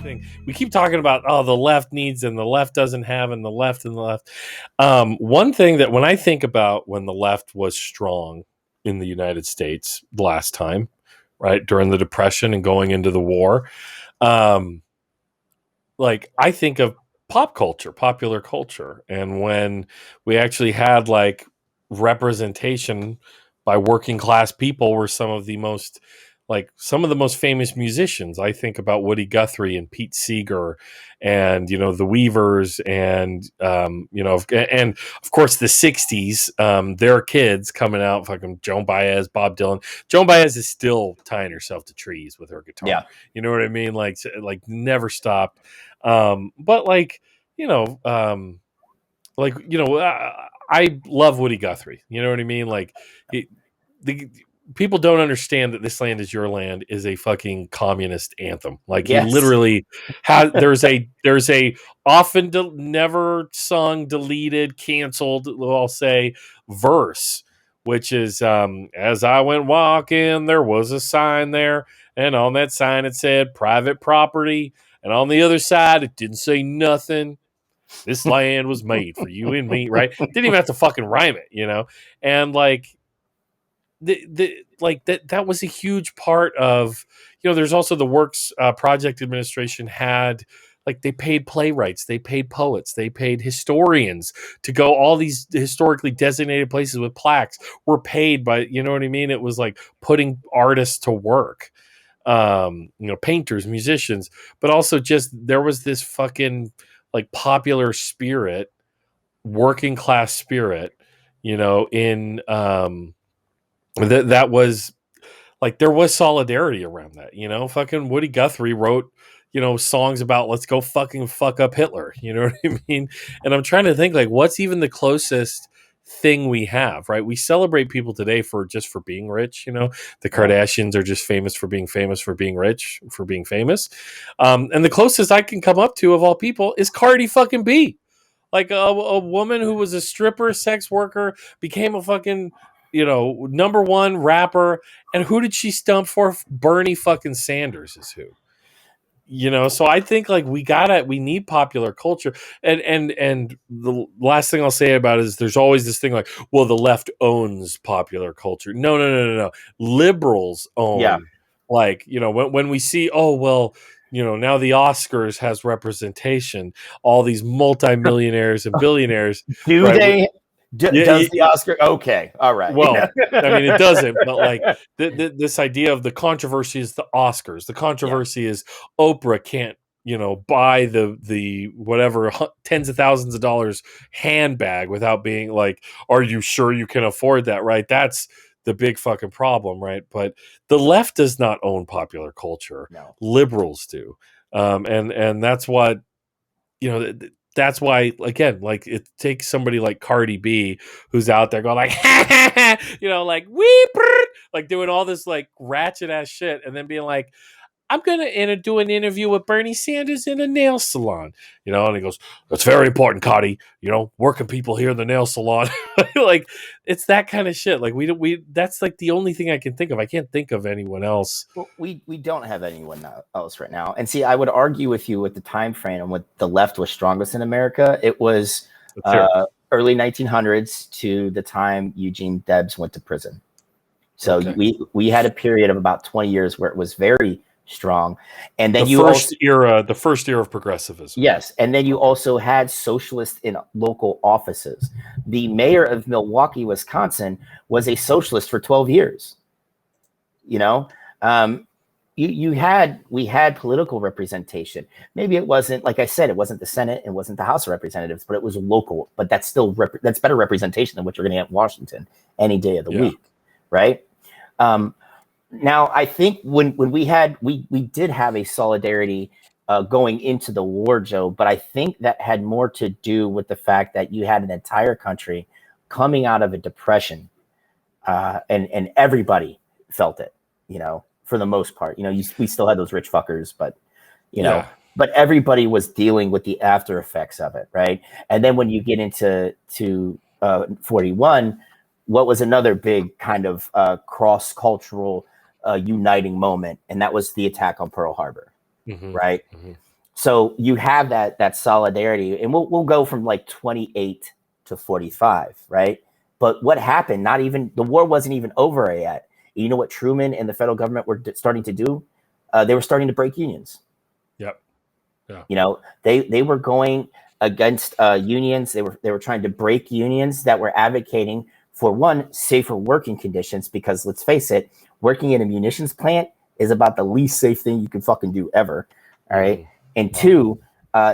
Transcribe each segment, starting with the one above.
thing. We keep talking about the left needs and the left doesn't have and the left and the left. One thing that when I think about when the left was strong in the United States last time, right, during the Depression and going into the war, like I think of pop culture, popular culture, and when we actually had like representation by working class people were some of the most famous musicians. I think about Woody Guthrie and Pete Seeger and the Weavers and and of course the 60s, their kids coming out, fucking Joan Baez, Bob Dylan. Joan Baez is still tying herself to trees with her guitar. Yeah. You know what I mean? Like never stopped. But I love Woody Guthrie. You know what I mean? Like the people don't understand that This Land Is Your Land is a fucking communist anthem. Like Yes. he literally has, there's a often never sung, deleted, canceled, I'll say, verse, which is, as I went walking, there was a sign there. And on that sign, it said private property. And on the other side, it didn't say nothing. This land was made for you and me, right? Didn't even have to fucking rhyme it, And like, that was a huge part of, there's also the Works Project Administration had, like, they paid playwrights, they paid poets, they paid historians to go all these historically designated places with plaques were paid by, you know what I mean? It was like putting artists to work, painters, musicians, but also just there was this fucking like popular spirit, working class spirit, in that was like there was solidarity around that. Fucking Woody Guthrie wrote songs about let's go fucking fuck up Hitler. You know what I mean? And I'm trying to think like what's even the closest thing we have, right? We celebrate people today for being rich. The Kardashians are just famous for being rich, for being famous. And the closest I can come up to of all people is Cardi fucking B. Like a woman who was a stripper, sex worker, became a fucking, number one rapper. And who did she stump for? Bernie fucking Sanders is who. So I think like we need popular culture. And the last thing I'll say about it is there's always this thing like, well, the left owns popular culture. No. Liberals own. Yeah. Like, when we see, oh, well, now the Oscars has representation, all these multimillionaires and billionaires. Do right? they? Does the Oscar? Okay, all right. Well, I mean, it doesn't, but like this idea of the controversy is the Oscars. The controversy is Oprah can't, buy the whatever tens of thousands of dollars handbag without being like, are you sure you can afford that? Right? That's the big fucking problem, right? But the left does not own popular culture. No. Liberals do, and that's what That's why, again, like it takes somebody like Cardi B who's out there going like, like like doing all this like ratchet ass shit, and then being like, I'm gonna do an interview with Bernie Sanders in a nail salon, and he goes, "That's very important, Cardi. Working people here in the nail salon." Like it's that kind of shit. Like we that's like the only thing I can think of. I can't think of anyone else. Well, we don't have anyone else right now. And see, I would argue with you with the time frame and what the left was strongest in America. It was early 1900s to the time Eugene Debs went to prison. So we had a period of about 20 years where it was very strong, and then the first era of progressivism. Yes, and then you also had socialists in local offices. The mayor of Milwaukee, Wisconsin, was a socialist for 12 years. We had political representation. Maybe it wasn't, like I said, it wasn't the Senate, it wasn't the House of Representatives, but it was local. But that's still that's better representation than what you're going to get in Washington any day of the week, right? Now, I think when we did have a solidarity going into the war, Joe, but I think that had more to do with the fact that you had an entire country coming out of a depression, and everybody felt it, for the most part. We still had those rich fuckers, but, but everybody was dealing with the after effects of it, right? And then when you get into 41, what was another big kind of cross-cultural uniting moment, and that was the attack on Pearl Harbor, right? Mm-hmm. So you have that solidarity, and we'll go from like 28 to 45, right? But what happened? Not even the war wasn't even over yet. You know what Truman and the federal government were starting to do? They were starting to break unions. Yep. Yeah. You know, they were going against unions. They were trying to break unions that were advocating for one, safer working conditions, because let's face it, working in a munitions plant is about the least safe thing you can fucking do ever. All right. Mm-hmm. And Wow. two,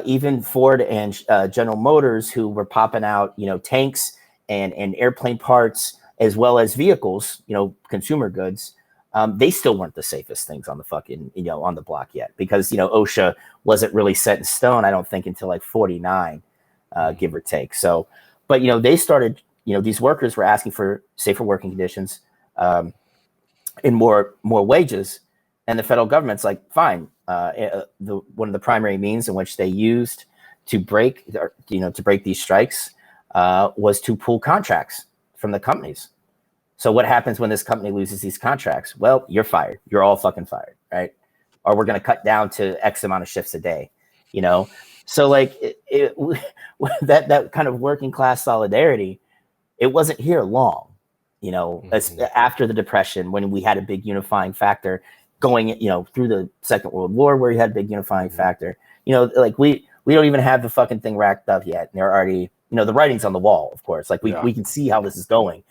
even Ford and General Motors, who were popping out, tanks and airplane parts, as well as vehicles, consumer goods, they still weren't the safest things on the fucking, on the block yet, because, OSHA wasn't really set in stone, I don't think, until like 49, give or take. So, but, they started, these workers were asking for safer working conditions, and more wages. And the federal government's like, fine. One of the primary means in which they used to break these strikes was to pull contracts from the companies. So what happens when this company loses these contracts? Well, you're fired. You're all fucking fired, right? Or we're going to cut down to X amount of shifts a day, So like that kind of working class solidarity, it wasn't here long, after the Depression, when we had a big unifying factor going, through the Second World War, where we had a big unifying factor, like we don't even have the fucking thing racked up yet. They're already, the writing's on the wall, of course, like we can see how this is going.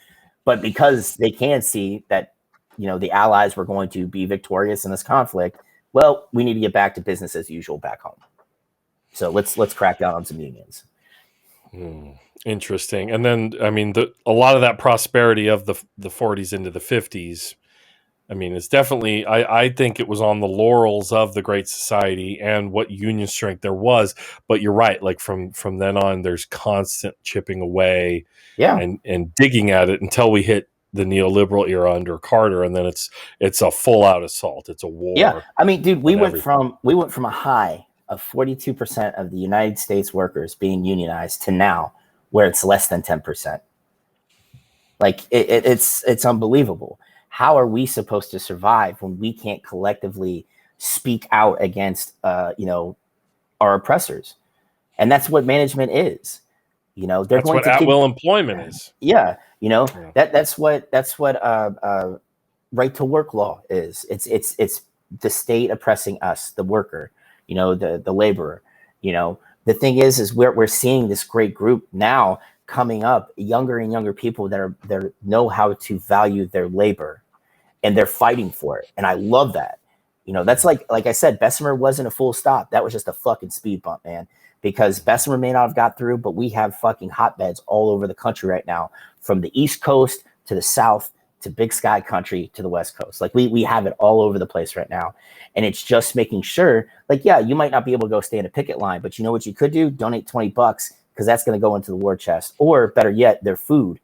But because they can see that, the Allies were going to be victorious in this conflict, well, we need to get back to business as usual back home. So let's crack down on some unions. Interesting. And then, I mean, a lot of that prosperity of the 40s into the 50s, I mean, it's definitely, I think it was on the laurels of the Great Society and what union strength there was. But you're right. Like from then on, there's constant chipping away, and digging at it until we hit the neoliberal era under Carter, and then it's a full out assault. It's a war. Yeah, I mean, dude, we went from a high of 42% of the United States workers being unionized to now where it's less than 10%. Like it's unbelievable. How are we supposed to survive when we can't collectively speak out against, our oppressors? And that's what management is. They're that's going what to at-will employment is. Yeah, that's what right to work law is. It's the state oppressing us, the worker, the laborer. The thing is we're seeing this great group now coming up, younger and younger people that know how to value their labor, and they're fighting for it. And I love that. That's like I said, Bessemer wasn't a full stop. That was just a fucking speed bump, man. Because Bessemer may not have got through, but we have fucking hotbeds all over the country right now, from the East Coast to the South to Big Sky country to the West Coast. Like we have it all over the place right now. And it's just making sure, like, yeah, you might not be able to go stay in a picket line, but you know what you could do? Donate $20, because that's going to go into the war chest, or better yet, their food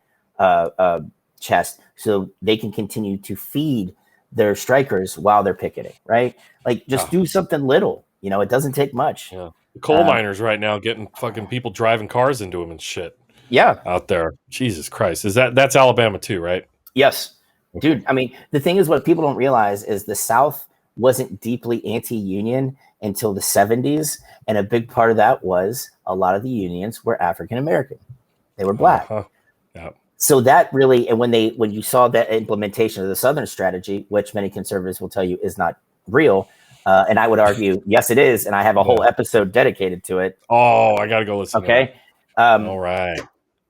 chest, so they can continue to feed their strikers while they're picketing, right? Like just do something little, it doesn't take much. Yeah. The coal miners right now getting fucking people driving cars into them and shit. Yeah. Out there. Jesus Christ. That's Alabama too, right? Yes. Dude, I mean, the thing is, what people don't realize is the South wasn't deeply anti-union until the 70s. And a big part of that was a lot of the unions were African-American. They were Black. Yeah. So that really, and when you saw that implementation of the Southern strategy, which many conservatives will tell you is not real, and I would argue, yes, it is. And I have a whole episode dedicated to it. Oh, I got to go listen to that. All right.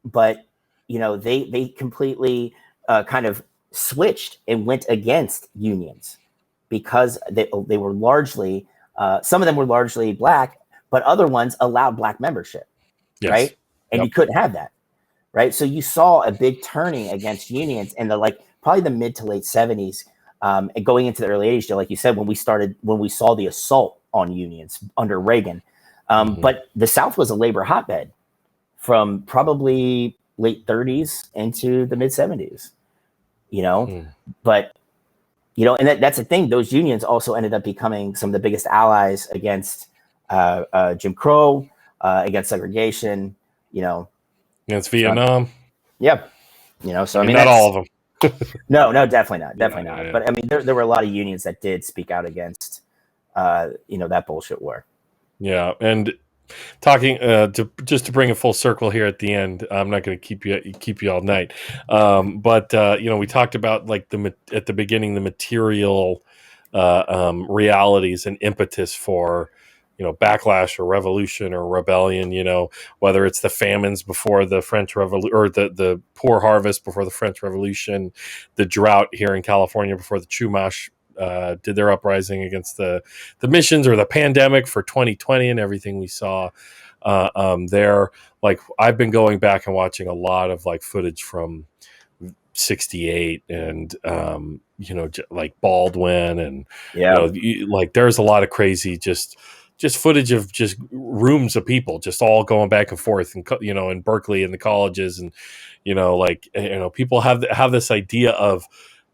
But, they completely kind of switched and went against unions, because they were largely, some of them were largely Black, but other ones allowed Black membership, right? And you couldn't have that, right? So you saw a big turning against unions in probably the mid to late 70s, and going into the early 80s, like you said, when we saw the assault on unions under Reagan. But the South was a labor hotbed from probably late 30s into the mid 70s, but, and that's the thing. Those unions also ended up becoming some of the biggest allies against Jim Crow, against segregation, against Vietnam. Yeah. So I mean not all of them. No, definitely not. Definitely not. Yeah. But I mean, there were a lot of unions that did speak out against, that bullshit war. Yeah, and talking to just to bring a full circle here at the end. I'm not going to keep you all night, but we talked about like at the beginning the material realities and impetus for backlash or revolution or rebellion. Whether it's the famines before the French Revolution or the poor harvest before the French Revolution, the drought here in California before the Chumash did their uprising against the missions, or the pandemic for 2020 and everything we saw there. Like, I've been going back and watching a lot of like footage from 68 and like Baldwin, and Yeah. like there's a lot of crazy just footage of just rooms of people just all going back and forth, and in Berkeley and the colleges, and people have this idea of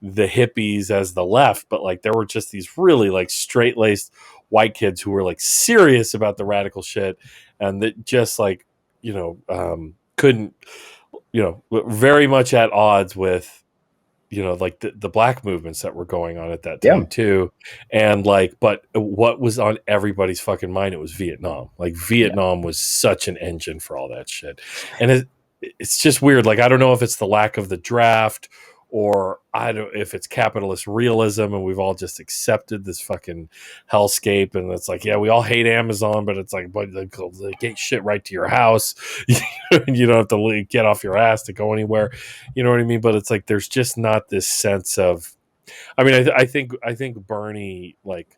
the hippies as the left, but like there were just these really like straight laced white kids who were like serious about the radical shit, and that just like couldn't very much at odds with like the black movements that were going on at that Yeah. time too. And like, but what was on everybody's fucking mind? It was Vietnam. Like, Yeah. Vietnam was such an engine for all that shit. And it's just weird. Like, I don't know if it's the lack of the draft, or I don't if it's capitalist realism, and we've all just accepted this fucking hellscape. And it's like, yeah, we all hate Amazon, but it's like, but they get shit right to your house. You don't have to get off your ass to go anywhere. You know what I mean? But it's like there's just not this sense of. I mean, I think Bernie like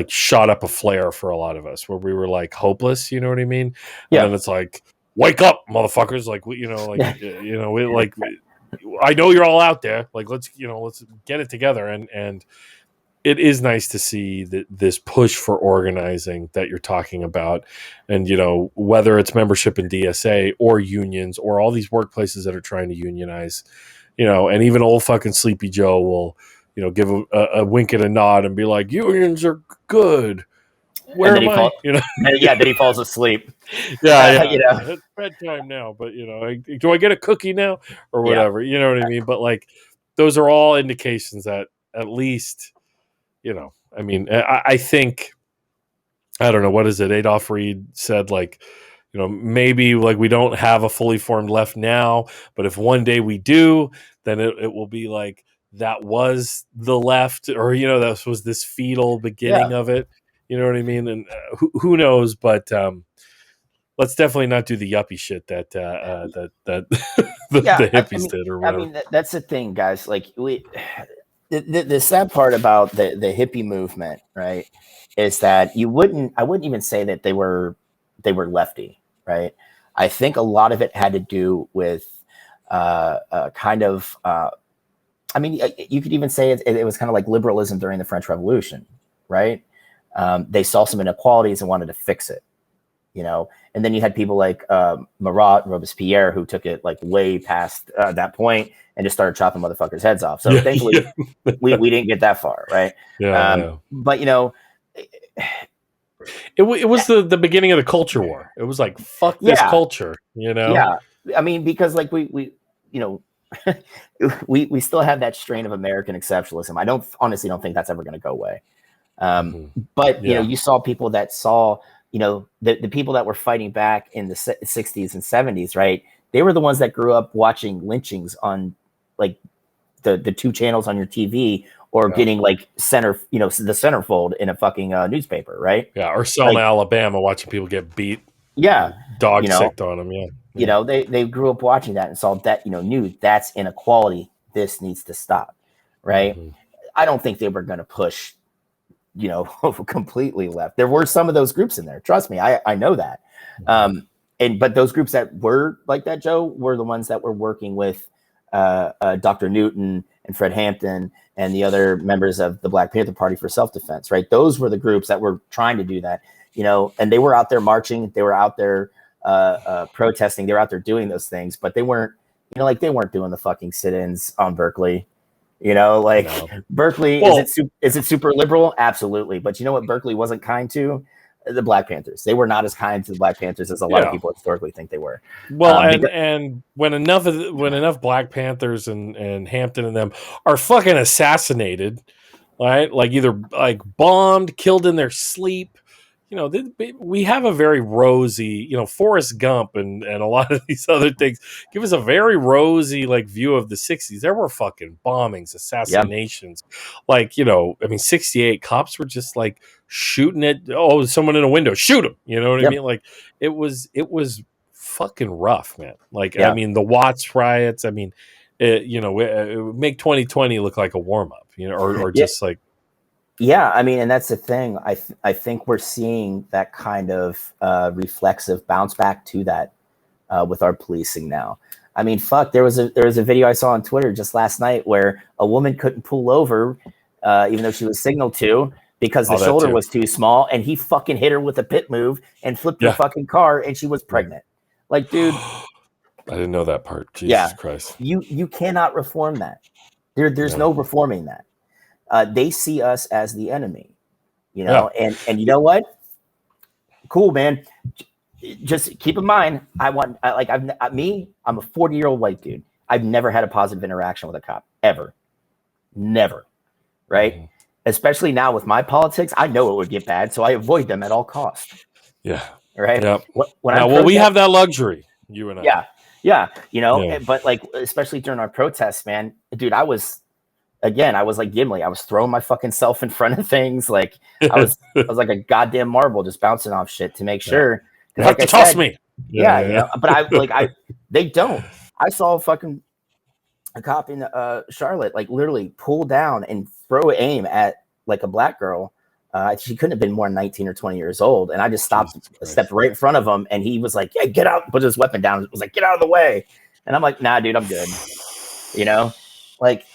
shot up a flare for a lot of us, where we were like hopeless. You know what I mean? And Yeah. then it's like, wake up, motherfuckers! Like we like. I know you're all out there. Like, let's get it together. And it is nice to see that this push for organizing that you're talking about, and whether it's membership in DSA or unions or all these workplaces that are trying to unionize, and even old fucking Sleepy Joe will give a wink and a nod and be like, unions are good. Where And then am I? then he falls asleep. Yeah. It's bedtime now, but do I get a cookie now or Yeah. whatever? You know what I mean? But like, those are all indications that at least, I mean, I think, I don't know, what is it? Adolph Reed said, like, maybe like we don't have a fully formed left now, but if one day we do, then it will be like that was the left, or that was this fetal beginning Yeah. of it. You know what I mean? And who knows? But let's definitely not do the yuppie shit that the hippies did or whatever. I mean, that's the thing, guys. Like, the sad part about the hippie movement, right, is that I wouldn't even say that they were lefty, right? I think a lot of it had to do with kind of. I mean, you could even say it was kind of like liberalism during the French Revolution, right? They saw some inequalities and wanted to fix it, and then you had people like Marat and Robespierre, who took it like way past that point and just started chopping motherfuckers' heads off. So thankfully, we didn't get that far, right? Yeah. But it was the beginning of the culture war. It was like, fuck this culture, Yeah, I mean, because like we we still have that strain of American exceptionalism. I honestly don't think that's ever going to go away. But you saw people that saw the people that were fighting back in the 60s and 70s, right? They were the ones that grew up watching lynchings on like the two channels on your TV, or getting like the centerfold in a fucking newspaper, right? Yeah, or Selma, Alabama, watching people get beat. Yeah, dog sicked on them. Yeah. They grew up watching that and saw that, knew that's inequality. This needs to stop, right? Mm-hmm. I don't think they were going to push completely left. There were some of those groups in there. Trust me, I know that. But those groups that were like that, Joe, were the ones that were working with Dr. Newton and Fred Hampton and the other members of the Black Panther Party for self-defense, right? Those were the groups that were trying to do that, and they were out there marching. They were out there protesting. They were out there doing those things, but they weren't, they weren't doing the fucking sit-ins on Berkeley. No. Berkeley, is it super liberal? Absolutely. But you know what Berkeley wasn't kind to? The Black Panthers. They were not as kind to the Black Panthers as a lot of people historically think they were. Well, and when enough Black Panthers and Hampton and them are fucking assassinated, right? Like either like bombed, killed in their sleep, you know, we have a very rosy, you know, Forrest Gump and a lot of these other things give us a very rosy like view of the 60s. There were fucking bombings, Yeah, assassinations. Like, you know, I mean, 68 cops were just like shooting at, oh, someone in a window, shoot him. You know what I yep, mean? Like it was fucking rough, man. Like, I yeah. mean, the Watts riots, I mean, you know, make 2020 look like a warm up, you know, or Yeah, just like, yeah. I mean, and that's the thing. I think we're seeing that kind of reflexive bounce back to that with our policing now. I mean, fuck. There was a video I saw on Twitter just last night where a woman couldn't pull over, even though she was signaled to, because the all that shoulder too. was too small, and he fucking hit her with a pit move and flipped her Yeah. fucking car, and she was Yeah. pregnant. Like, dude, I didn't know that part. Jesus yeah, Christ. you cannot reform that. There's No. no reforming that. They see us as the enemy, you Yeah. know, and you know what? Cool, man. Just keep in mind, I'm a 40-year-old white dude. I've never had a positive interaction with a cop ever, never, right? Mhm. Especially now with my politics, I know it would get bad, so I avoid them at all costs, Yeah. right? Yeah. When I'm Now, well, we protesting, have that luxury, you and I. yeah, yeah, you know, Yeah. but like especially during our protests, man, dude, I was like Gimli. I was throwing my fucking self in front of things. Like I was like a goddamn marble just bouncing off shit to make Yeah. sure. You Because have like to I toss said, me. Yeah. yeah, Yeah. you Yeah. know, but they don't. I saw a cop in Charlotte like literally pull down and throw aim at like a black girl. She couldn't have been more than 19 or 20 years old. And I just Jesus stepped Christ. right in front of him. And he was like, yeah, get out, put his weapon down. It was like, get out of the way. And I'm like, nah, dude, I'm good. You know, like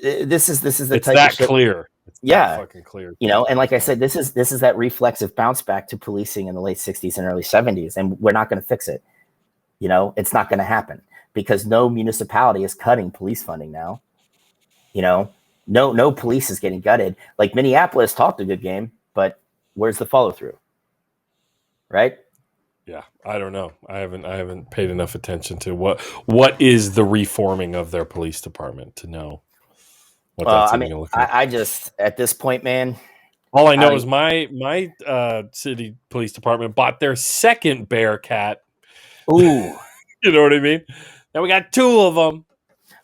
this is the It's type of that shit. clear. It's that Yeah. fucking clear. You know, and like I Yeah. said, this is that reflexive bounce back to policing in the late 60s and early 70s. And we're not going to fix it. You know, it's not going to happen because no municipality is cutting police funding now. You know, no police is getting gutted. Like Minneapolis talked a good game, but where's the follow through? Right? Yeah. I don't know. I haven't paid enough attention to what is the reforming of their police department to know what that's I even mean, gonna look like. I just at this point, man, All I I know don't. is my city police department bought their second Bearcat. Ooh, You know what I mean? Now we got two of them.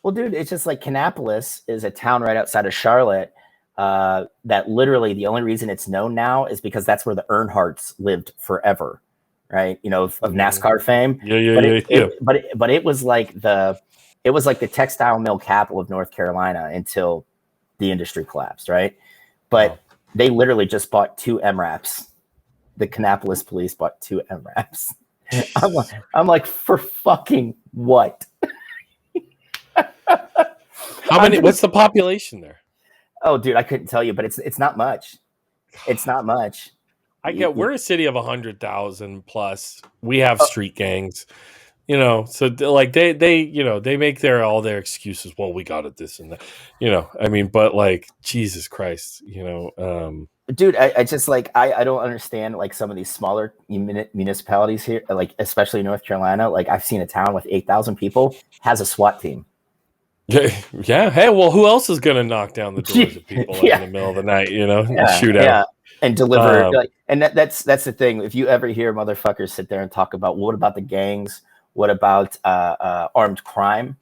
well, dude, it's just like Kannapolis is a town right outside of Charlotte. That literally the only reason it's known now is because that's where the Earnhardts lived forever, right? You know, of NASCAR fame. Yeah. Yeah. But Yeah. Yeah. it was like the textile mill capital of North Carolina until the industry collapsed, right? But Wow. they literally just bought two MRAPs. The Kannapolis police bought two MRAPs. I'm like, for fucking what? How many? What's the population there? Oh, dude, I couldn't tell you, but it's not much. It's not much. We're a city of 100,000 plus. We have Oh, street gangs, you know. So like they you know they make all their excuses. Well, we got it this and that, you know. I mean, but like Jesus Christ, you know. dude, I just like I don't understand like some of these smaller municipalities here, like especially North Carolina. Like I've seen a town with 8,000 people has a SWAT team. Yeah, yeah. Hey, well, who else is going to knock down the doors of people like, in Yeah, the middle of the night? You know, and yeah, shoot out. yeah, and deliver Um, like, and that's the thing. If you ever hear motherfuckers sit there and talk about what about the gangs, what about armed crime?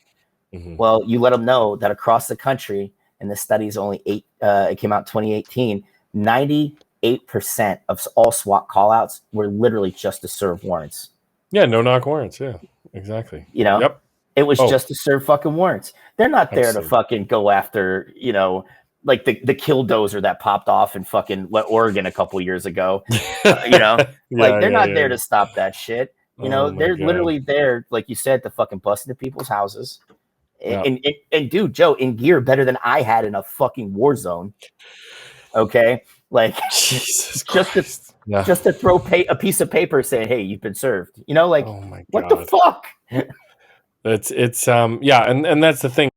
mhm. Well, you let them know that across the country, and the study's only it came out in 2018, 98% of all SWAT callouts were literally just to serve warrants. Yeah, no knock warrants. Yeah, exactly. You know, Yep. it was Oh, just to serve fucking warrants. They're not there to absolutely. fucking go after, you know, like the killdozer that popped off in fucking Oregon a couple years ago. You know, like Yeah, they're yeah, not yeah. there to stop that shit. You Oh know, my they're god. literally there, like you said, to fucking bust into people's houses. Yeah. And dude, Joe, in gear better than I had in a fucking war zone. Okay, like Jesus just to Christ. Yeah. just to throw a piece of paper saying, "Hey, you've been served." You know, like Oh my what the god. fuck? It's yeah, and that's the thing.